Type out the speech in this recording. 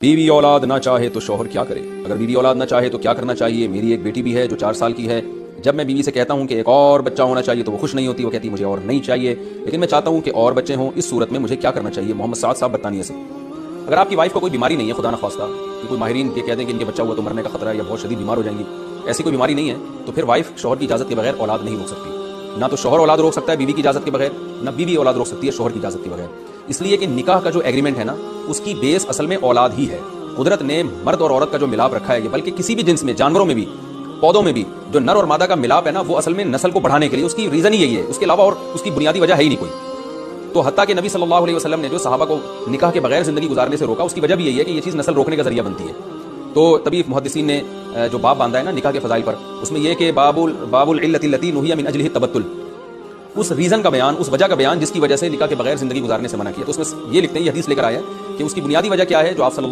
بیوی اولاد نہ چاہے تو شوہر کیا کرے؟ اگر بیوی اولاد نہ چاہے تو کیا کرنا چاہیے؟ میری ایک بیٹی بھی ہے جو 4 سال کی ہے. جب میں بیوی سے کہتا ہوں کہ ایک اور بچہ ہونا چاہیے تو وہ خوش نہیں ہوتی، وہ کہتی مجھے اور نہیں چاہیے، لیکن میں چاہتا ہوں کہ اور بچے ہوں. اس صورت میں مجھے کیا کرنا چاہیے؟ محمد سعد صاحب برطانیہ سے. اگر آپ کی وائف کو کوئی بیماری نہیں ہے، خدا نخواستہ کہ کوئی ماہرین یہ کہہ دیں کہ ان کے بچہ ہوا تو مرنے کا خطرہ ہے یا بہت شدید بیمار ہو جائیں گی، ایسی کوئی بیماری نہیں ہے، تو پھر وائف شوہر کی اجازت کے بغیر اولاد نہیں روک سکتی. نہ تو شوہر اولاد روک سکتا ہے بیوی کی اجازت کے بغیر، نہ بیوی اولاد روک سکتی ہے شوہر کی اجازت کے بغیر. اس لیے کہ نکاح کا جو ایگریمنٹ ہے نا، اس کی بیس اصل میں اولاد ہی ہے. قدرت نے مرد اور عورت کا جو ملاپ رکھا ہے، یہ بلکہ کسی بھی جنس میں، جانوروں میں بھی، پودوں میں بھی، جو نر اور مادہ کا ملاپ ہے نا، وہ اصل میں نسل کو بڑھانے کے لیے، اس کی ریزن ہی یہی ہے. اس کے علاوہ اور اس کی بنیادی وجہ ہے ہی نہیں کوئی. تو حتیٰ کہ نبی صلی اللہ علیہ وسلم نے جو صحابہ کو نکاح کے بغیر زندگی گزارنے سے روکا، اس کی وجہ بھی یہی ہے کہ یہ چیز نسل روکنے کا ذریعہ بنتی ہے. تو تبھی محدثین نے جو باب باندھا ہے نا نکاح کے فضائل پر، اس میں یہ کہ باب العلت التی نہی من اجلہ التبتل، اس ریزن کا بیان، اس وجہ کا بیان جس کی وجہ سے نکاح کے بغیر زندگی گزارنے سے منع کیا. تو اس میں یہ لکھتے ہیں، یہ حدیث لے کر آیا ہے کہ اس کی بنیادی وجہ کیا ہے، جو آپ صلی اللہ